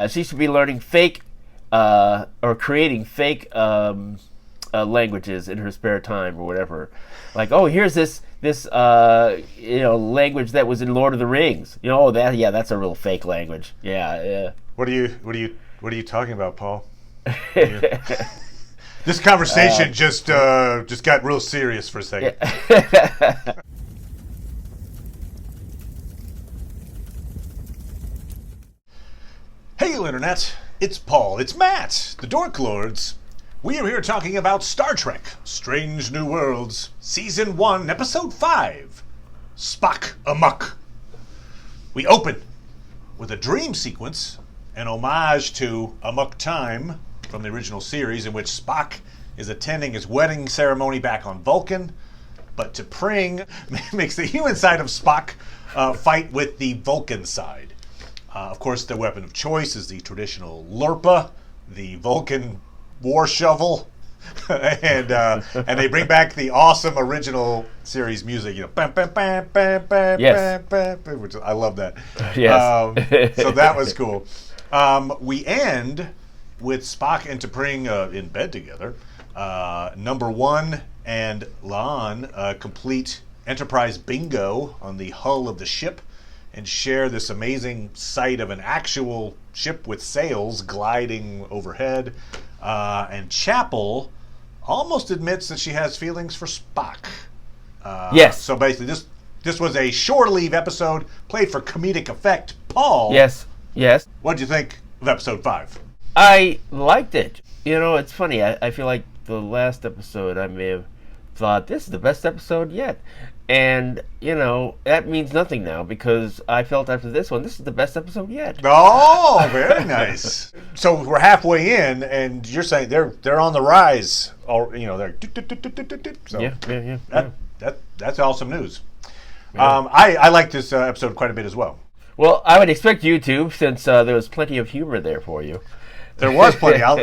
She should be learning fake or creating fake languages in her spare time or whatever. Like, oh, here's this language that was in Lord of the Rings. That's a real fake language. Yeah. What are you talking about, Paul? This conversation just got real serious for a second. Yeah. Hail, Internet! It's Paul, it's Matt, the Dork Lords. We are here talking about Star Trek, Strange New Worlds, Season 1, Episode 5, Spock Amok. We open with a dream sequence, an homage to Amok Time from the original series, in which Spock is attending his wedding ceremony back on Vulcan, but T'Pring makes the human side of Spock fight with the Vulcan side. Of course, the weapon of choice is the traditional Lurpa, the Vulcan war shovel, and they bring back the awesome original series music. Bam, bam, bam, bam, bam, Yes. bam, bam, which I love that. Yes. So that was cool. We end with Spock and T'Pring in bed together. Number 1 and La'an complete Enterprise bingo on the hull of the ship, and share this amazing sight of an actual ship with sails gliding overhead. And Chapel almost admits that she has feelings for Spock. Yes. So basically, this was a shore leave episode played for comedic effect. Paul. Yes. What did you think of episode 5? I liked it. It's funny. I feel like the last episode I may have thought, this is the best episode yet. And, that means nothing now, because I felt after this one, this is the best episode yet. Oh, very nice. So we're halfway in, and you're saying they're on the rise. They're... So Yeah. That's awesome news. Yeah. I like this episode quite a bit as well. Well, I would expect you to, since there was plenty of humor there for you. There was plenty. I'll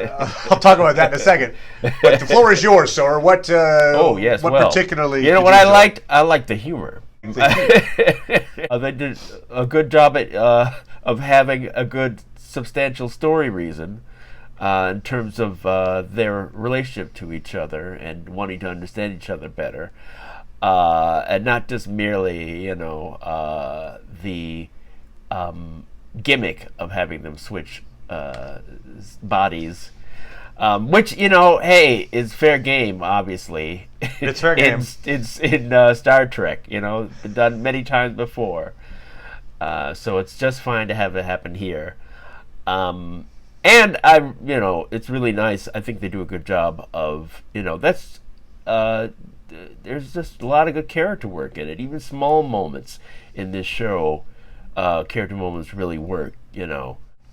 talk about that in a second. But the floor is yours, sir. What? What particularly? What I liked? I liked the humor. They did a good job of having a good, substantial story reason in terms of their relationship to each other and wanting to understand each other better, and not just merely, the gimmick of having them switch bodies, which is fair game. Obviously, it's fair game. It's in Star Trek. Been done many times before, so it's just fine to have it happen here. And it's really nice. I think they do a good job of that's. There's just a lot of good character work in it. Even small moments in this show, character moments really work.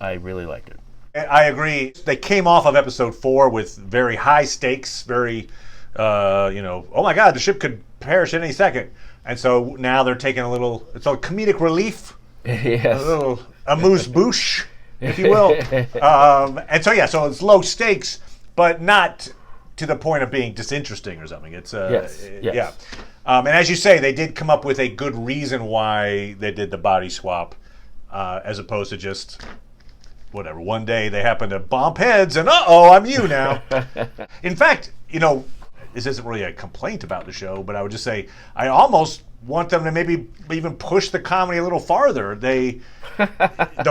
I really liked it. I agree. They came off of episode 4 with very high stakes, very, oh my God, the ship could perish at any second. And so now they're taking it's a comedic relief, yes. A little amuse-bouche, if you will. So it's low stakes, but not to the point of being disinteresting or something. It's, yes. Yeah. And as you say, they did come up with a good reason why they did the body swap, as opposed to just... whatever. One day they happen to bump heads and I'm you now. In fact, this isn't really a complaint about the show, but I would just say I almost want them to maybe even push the comedy a little farther. The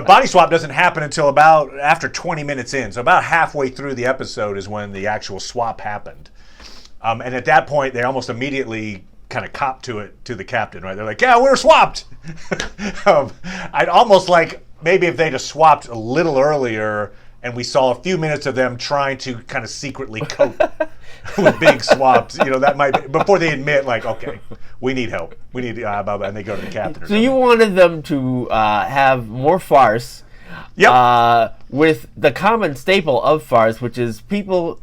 body swap doesn't happen until about after 20 minutes in. So about halfway through the episode is when the actual swap happened. And at that point, they almost immediately kind of cop to the captain, right? They're like, yeah, we're swapped. I'd almost like... maybe if they'd have swapped a little earlier and we saw a few minutes of them trying to kind of secretly cope with being swapped, that might be, before they admit, like, okay, we need help. We need, and they go to the captain. So you wanted them to have more farce. Yep. With the common staple of farce, which is people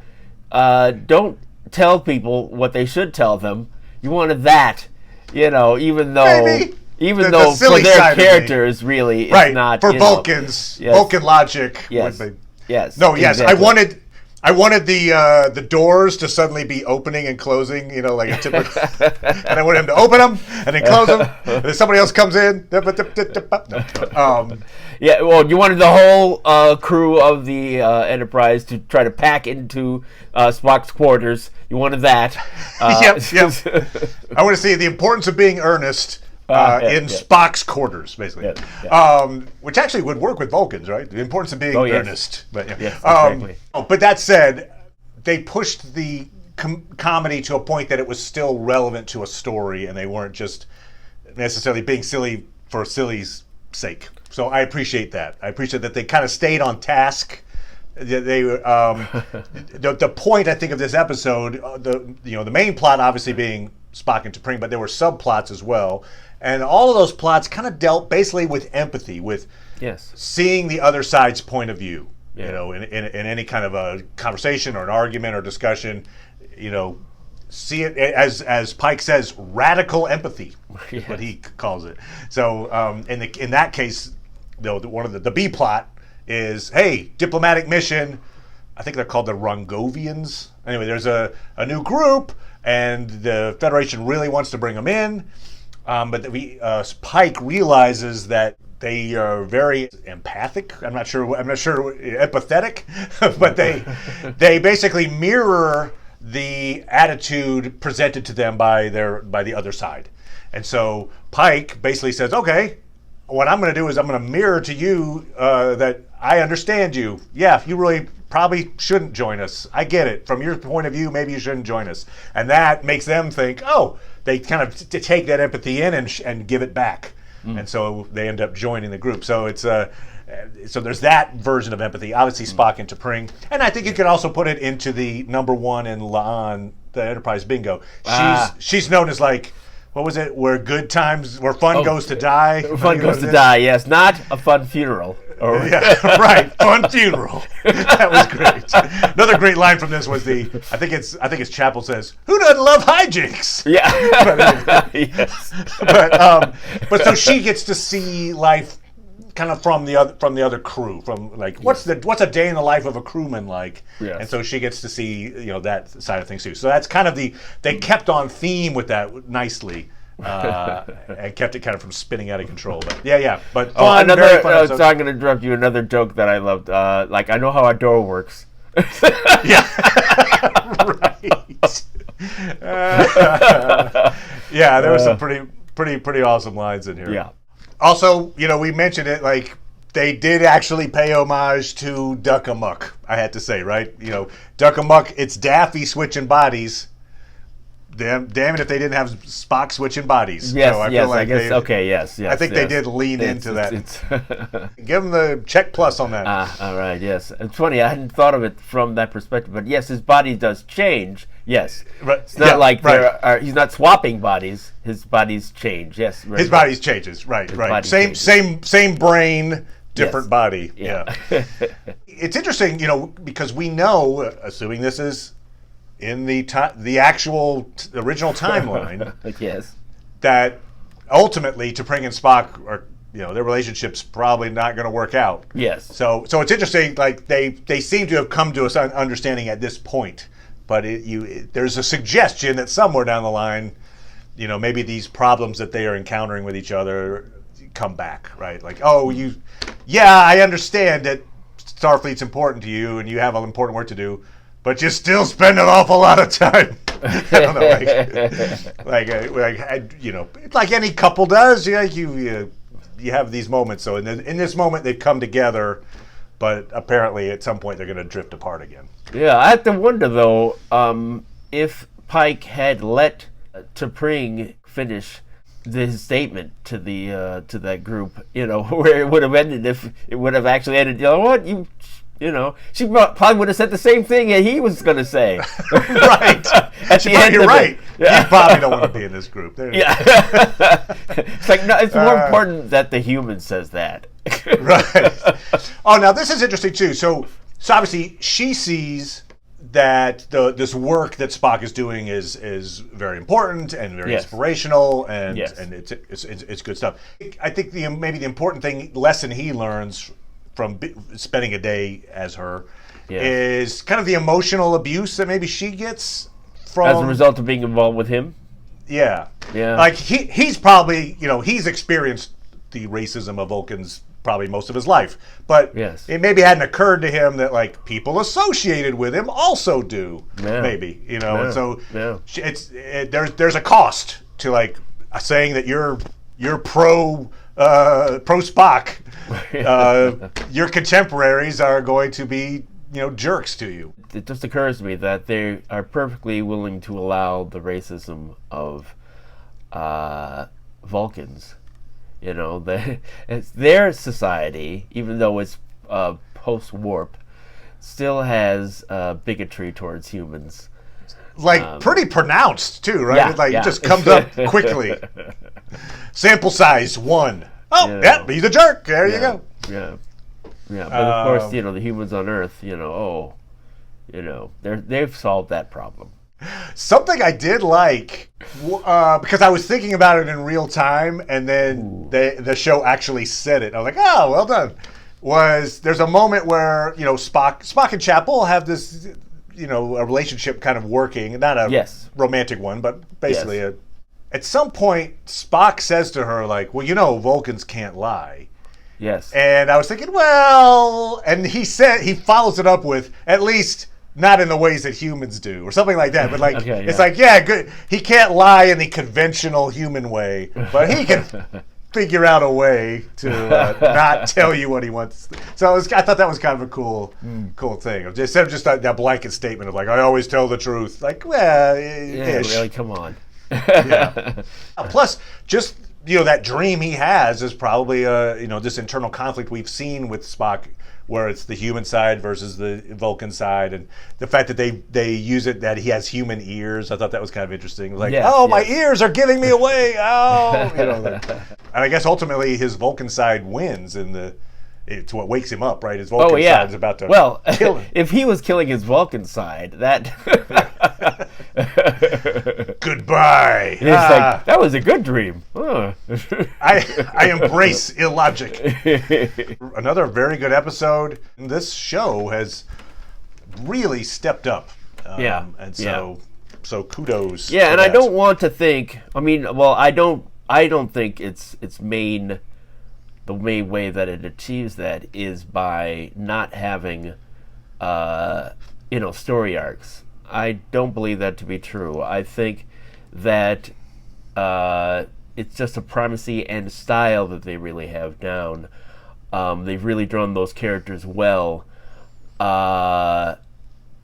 don't tell people what they should tell them. You wanted that, even though... maybe. Even though for their characters, really, it's right. not... For Vulcans, yes. Vulcan logic. Yes. Would be, yes. No, yes. Exactly. I wanted the doors to suddenly be opening and closing, like a typical. And I wanted him to open them and then close them. And then somebody else comes in. Yeah, well, you wanted the whole crew of the Enterprise to try to pack into Spock's quarters. You wanted that. Yep. I want to see the importance of being earnest. In Spock's quarters, basically, which actually would work with Vulcans, right? The importance of being earnest. But exactly. But that said, they pushed the comedy to a point that it was still relevant to a story, and they weren't just necessarily being silly for silly's sake. So I appreciate that. I appreciate that they kind of stayed on task. They the point I think of this episode, the main plot obviously being Spock and T'Pring, but there were subplots as well. And all of those plots kind of dealt basically with empathy, with seeing the other side's point of view. In any kind of a conversation or an argument or discussion, see it as Pike says, radical empathy, is what he calls it. So in that case, one of the B plot is, hey, diplomatic mission. I think they're called the Rungovians. Anyway, there's a new group, and the Federation really wants to bring them in. But Pike realizes that they are very empathic. I'm not sure empathetic, but they basically mirror the attitude presented to them by the other side. And so Pike basically says, okay, what I'm going to do is I'm going to mirror to you that I understand you. Yeah, you really probably shouldn't join us. I get it. From your point of view, maybe you shouldn't join us. And that makes them think, they kind of take that empathy in and give it back. And so they end up joining the group. So it's so there's that version of empathy. Obviously, Spock and T'Pring. And I think you could also put it into the number one in La'an, the Enterprise bingo. She's known as like, what was it? Where fun goes to die. Fun goes to die, yes. Not a fun funeral. Yeah, right. Fun funeral. That was great. Another great line from this was I think it's Chapel says, "Who doesn't love hijinks?" Yeah. Yes. But so she gets to see life kind of from the other crew, from like what's a day in the life of a crewman like, and so she gets to see that side of things too. So that's kind of they kept on theme with that nicely. And kept it kind of from spinning out of control, but but fun, very fun so I'm going to interrupt you. Another joke that I loved, like I know how a door works. Right. There were some pretty awesome lines in here. Yeah. Also, we mentioned it, like they did actually pay homage to Duck Amok. I had to say, right? Duck Amok. It's Daffy switching bodies. Damn it if they didn't have Spock switching bodies. Yes, so I yes, feel like I guess, okay, yes. I think they did lean into that. Give them the check plus on that. All right, yes. It's funny, I hadn't thought of it from that perspective, but yes, his body does change, yes. Right. It's not like he's not swapping bodies, his bodies change, yes. Right, his bodies changes, right. Same brain, different body. Yeah. It's interesting, because we know, assuming this is in the actual original timeline, yes, that ultimately T'Pring and Spock are, their relationship's probably not going to work out. Yes. So it's interesting. Like they seem to have come to an understanding at this point, but there's a suggestion that somewhere down the line, maybe these problems that they are encountering with each other come back, right? Like, I understand that Starfleet's important to you and you have an important work to do, but you still spend an awful lot of time. I don't know, like any couple does. You have these moments. So in this moment, they've come together, but apparently at some point they're going to drift apart again. Yeah, I have to wonder though, if Pike had let T'Pring finish his statement to that group, where it would have ended if it would have actually ended. She probably would have said the same thing that he was going to say. Right. You're right. You probably don't want to be in this group. It's like, no, it's more important that the human says that. Right. Oh, now this is interesting too. So obviously she sees that this work that Spock is doing is very important and very inspirational, and it's good stuff. I think maybe the important lesson he learns from spending a day as her, Yeah. is kind of the emotional abuse that maybe she gets from As a result of being involved with him. Yeah. Yeah. Like he's probably, he's experienced the racism of Vulcans probably most of his life. But Yes. it maybe hadn't occurred to him that like people associated with him also do. Yeah. Maybe, Yeah. and so Yeah. there's a cost to like saying that you're pro Spock. Your contemporaries are going to be, jerks to you. It just occurs to me that they are perfectly willing to allow the racism of Vulcans. It's their society, even though it's post-warp, still has bigotry towards humans. Like pretty pronounced too, right? Yeah, It yeah. just comes up quickly. Sample size 1. Oh, yeah, he's a jerk. There you go. Yeah. Yeah, but of course, the humans on Earth, they've solved that problem. Something I did like, because I was thinking about it in real time, and then the show actually said it. I was like, oh, well done. There's a moment where, Spock and Chapel have this, a relationship kind of working, not a romantic one, but basically at some point, Spock says to her, like, well, Vulcans can't lie. Yes. And I was thinking, well, and he follows it up with, at least not in the ways that humans do, or something like that. But like, it's like, yeah, good. He can't lie in the conventional human way, but he can figure out a way to not tell you what he wants. So I thought that was kind of a cool thing. Instead of just that blanket statement of like, I always tell the truth. Like, well, really, come on. Yeah. Plus, just that dream he has is probably this internal conflict we've seen with Spock, where it's the human side versus the Vulcan side, and the fact that they use it that he has human ears. I thought that was kind of interesting. Like, my ears are giving me away. Oh, and I guess ultimately his Vulcan side wins it's what wakes him up, right? His Vulcan side is about to kill him. If he was killing his Vulcan side, that goodbye. It's like, that was a good dream. I embrace illogic. Another very good episode. This show has really stepped up. And so kudos. Yeah, and that. I don't want to think. I don't think it's the main way that it achieves that is by not having, story arcs. I don't believe that to be true. I think that it's just a primacy and style that they really have down. They've really drawn those characters well. I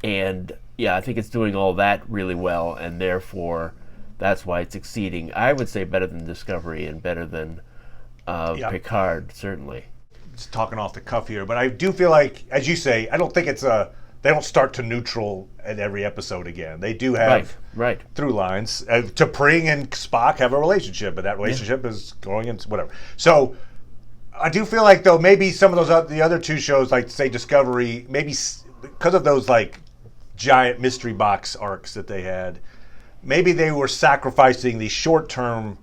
think it's doing all that really well, and therefore that's why it's exceeding. I would say better than Discovery and better than Picard, certainly. Just talking off the cuff here, but I do feel like, as you say, I don't think they don't start to neutral at every episode again. They do have through lines. T'Pring and Spock have a relationship, but that relationship is going into whatever. So I do feel like, though, maybe some of the other two shows, like say Discovery, maybe because of those like giant mystery box arcs that they had, maybe they were sacrificing the short-term,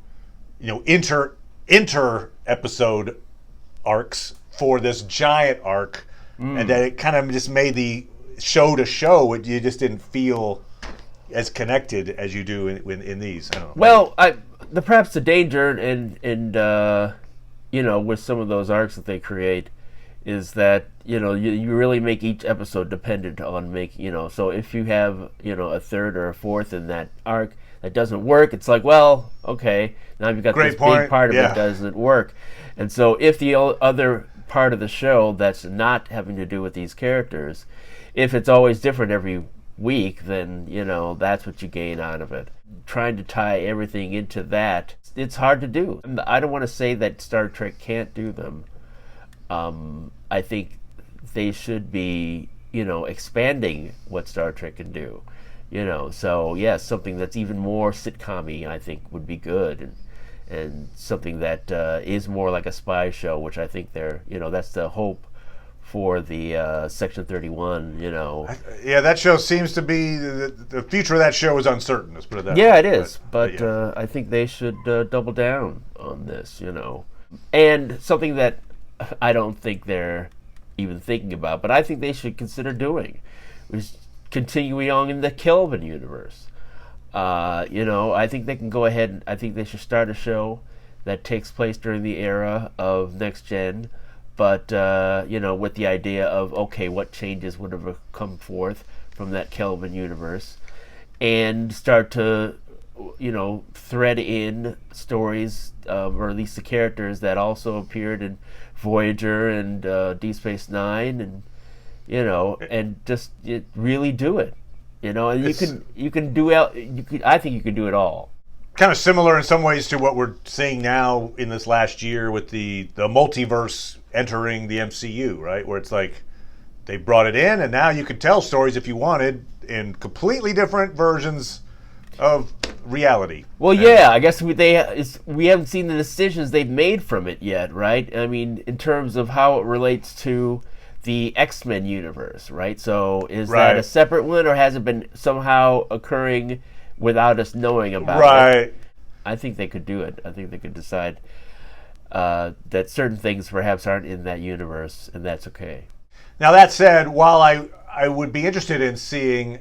inter episode arcs for this giant arc, and that it kind of just made the show to show you just didn't feel as connected as you do in these. I don't know. Well, perhaps the danger and with some of those arcs that they create is that you really make each episode dependent on so if you have a third or a fourth in that arc that doesn't work, it's like, well, okay, now you've got this big part of it doesn't work. And so if the other part of the show that's not having to do with these characters, if it's always different every week, then that's what you gain out of it. Trying to tie everything into that, it's hard to do. I don't want to say that Star Trek can't do them. I think they should be expanding what Star Trek can do. So yes, something that's even more sitcom-y, I think, would be good, and something that is more like a spy show, which I think that's the hope for the Section 31. That show seems to be the future of that show is uncertain. Let's put it that way. Yeah, it is, but I think they should double down on this. And something that I don't think they're even thinking about, but I think they should consider doing, is continuing on in the Kelvin universe. I think they can go ahead and I think they should start a show that takes place during the era of Next Gen, but with the idea of, okay, what changes would have come forth from that Kelvin universe, and start to thread in stories, or at least the characters that also appeared in Voyager and Deep Space Nine, and and just really do it. And you can do it. I think you can do it all. Kind of similar in some ways to what we're seeing now in this last year with the multiverse entering the MCU, right? Where it's like they brought it in, and now you could tell stories if you wanted in completely different versions of reality. Well, yeah, I guess we haven't seen the decisions they've made from it yet, right? I mean, in terms of how it relates to the X-Men universe, right? So is that a separate one, or has it been somehow occurring without us knowing about it? Right. I think they could do it. I think they could decide that certain things perhaps aren't in that universe, and that's okay. Now, that said, while I would be interested in seeing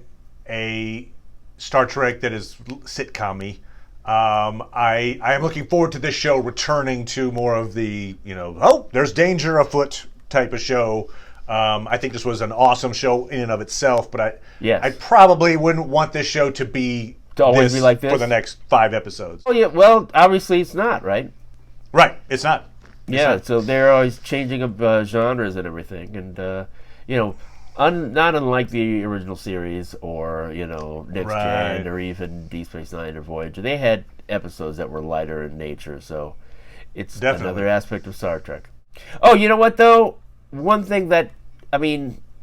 a Star Trek that is sitcom-y, I am looking forward to this show returning to more of the, there's danger afoot type of show. I think this was an awesome show in and of itself, but I probably wouldn't want this show to always be like this for the next 5 episodes. Oh yeah, well, obviously it's not, right? Right, it's not. So they're always changing up genres and everything, and not unlike the original series or Next Gen or even Deep Space Nine or Voyager, they had episodes that were lighter in nature. So it's another aspect of Star Trek. Oh, you know what though? One thing that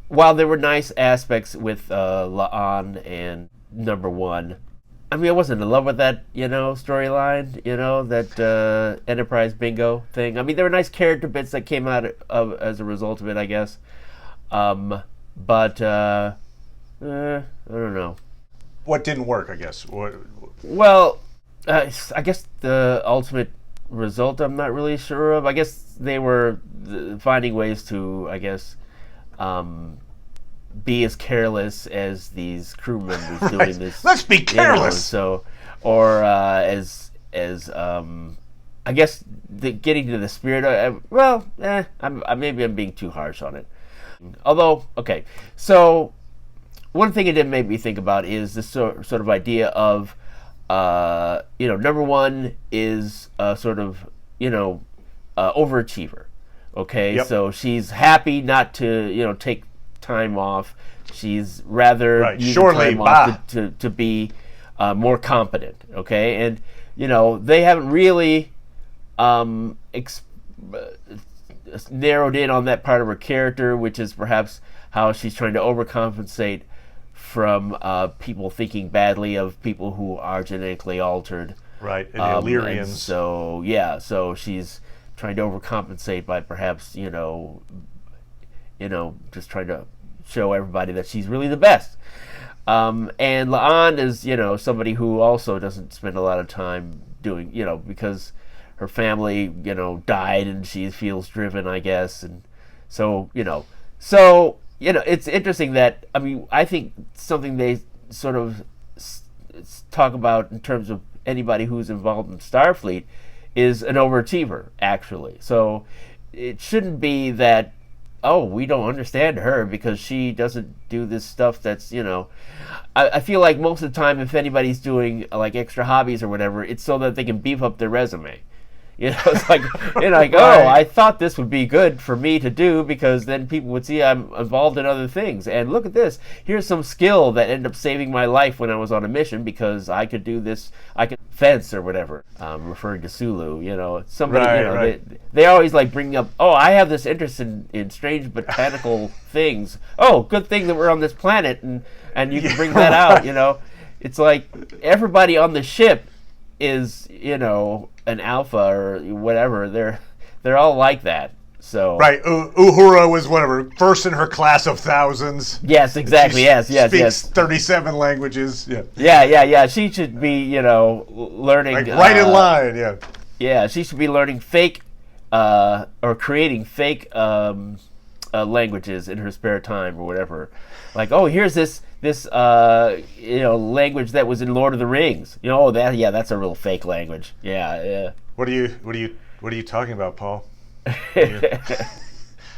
while there were nice aspects with La'an and Number One, I wasn't in love with that, storyline, that Enterprise bingo thing. There were nice character bits that came out as a result of it, I guess. But I don't know. What didn't work, I guess? Well, I guess the ultimate result I'm not really sure of. I guess they were finding ways to, be as careless as these crew members doing this. Let's be careless. Or as I guess getting to the spirit. Maybe I'm being too harsh on it. Although, okay, so one thing it did make me think about is this sort of idea of, Number One is a sort of, overachiever. Okay, yep. So she's happy not to, take time off. She's rather using time off to be more competent. Okay, and they haven't really narrowed in on that part of her character, which is perhaps how she's trying to overcompensate from people thinking badly of people who are genetically altered. Right, and the Illyrians. And so she's trying to overcompensate by perhaps, just trying to show everybody that she's really the best. And La'an is, somebody who also doesn't spend a lot of time doing, because her family, died and she feels driven, I guess. And so, it's interesting that, I think something they sort of talk about in terms of anybody who's involved in Starfleet is an overachiever, actually. So it shouldn't be that, we don't understand her because she doesn't do this stuff that's, I feel like most of the time if anybody's doing like extra hobbies or whatever, it's so that they can beef up their resume. It's like, I thought this would be good for me to do because then people would see I'm involved in other things. And look at this. Here's some skill that ended up saving my life when I was on a mission because I could do this. I could fence or whatever, referring to Sulu. Somebody, they always like bring up, I have this interest in strange botanical things. Oh, good thing that we're on this planet and you can bring that out, It's like everybody on the ship is, an alpha or whatever. They're all like that. So right, Uhura was whatever first in her class of thousands. Yes, exactly. Yes. Speaks 37 languages. Yeah. She should be, learning right in line. Yeah. Yeah, she should be learning fake, or creating fake languages in her spare time or whatever. Like, oh, here's this language that was in Lord of the Rings. That's a real fake language. Yeah. What are you talking about, Paul?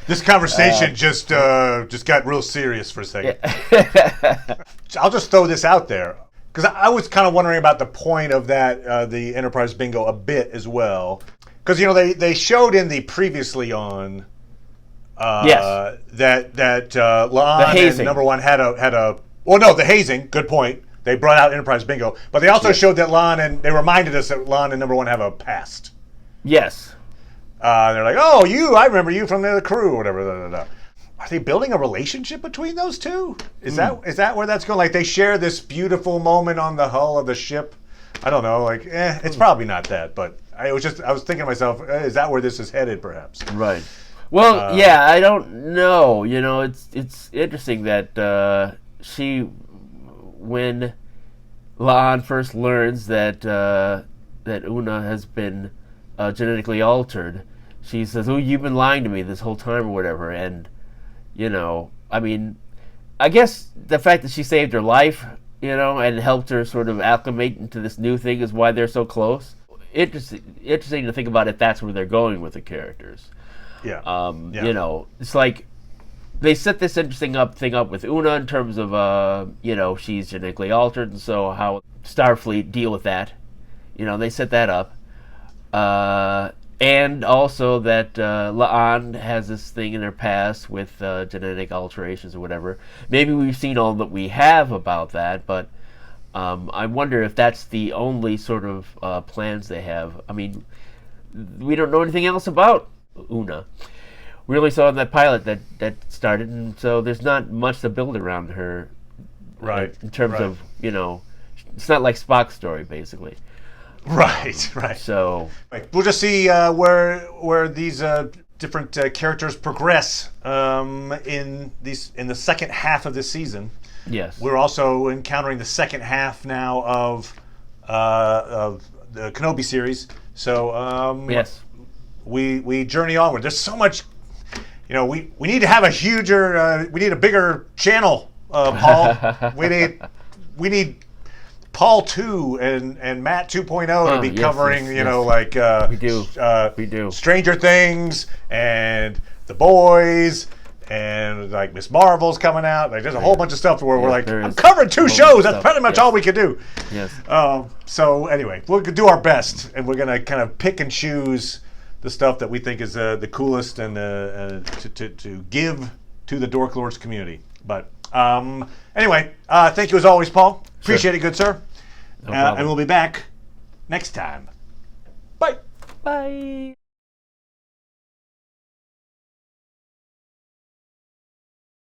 This conversation just got real serious for a second. Yeah. I'll just throw this out there because I was kind of wondering about the point of that the Enterprise bingo a bit as well, because they showed in the previously on that La'an and Number One had a the hazing. Good point. They brought out Enterprise bingo, but they also showed that La'an and they reminded us that La'an and Number One have a past. Yes. They're like, oh, I remember you from the crew or whatever. Blah, blah, blah. Are they building a relationship between those two? Is that where that's going? Like they share this beautiful moment on the hull of the ship. I don't know. Like, it's probably not that. But I was thinking to myself, is that where this is headed? Perhaps. Right. Well, I don't know. It's interesting that when La'an first learns that Una has been genetically altered, she says, "Oh, you've been lying to me this whole time," or whatever. And I guess the fact that she saved her life, and helped her sort of acclimate into this new thing is why they're so close. Interesting to think about if that's where they're going with the characters. Yeah. It's like they set this interesting thing up with Una in terms of she's genetically altered, and so how Starfleet deal with that. They set that up. And also that La'an has this thing in her past with genetic alterations or whatever. Maybe we've seen all that we have about that, but I wonder if that's the only sort of plans they have. I mean, we don't know anything else about Una. We only saw that pilot that started, and so there's not much to build around her. Right. In terms of, it's not like Spock's story, basically. Right. So we'll just see where these different characters progress in the second half of this season. Yes, we're also encountering the second half now of the Kenobi series. So yes, we journey onward. There's so much. We need to have a huger. We need a bigger channel, Paul. we need Paul 2 and Matt 2.0 to be covering, we do Stranger Things and The Boys and like Miss Marvel's coming out. Like there's a whole bunch of stuff where we're like, I'm covering 2 shows. That's pretty much all we can do. Yes. So anyway, we'll do our best, and we're gonna kind of pick and choose the stuff that we think is the coolest and to give to the Dork Lords community. But anyway, thank you as always, Paul. Appreciate it, good sir. No problem. And we'll be back next time. Bye. Bye.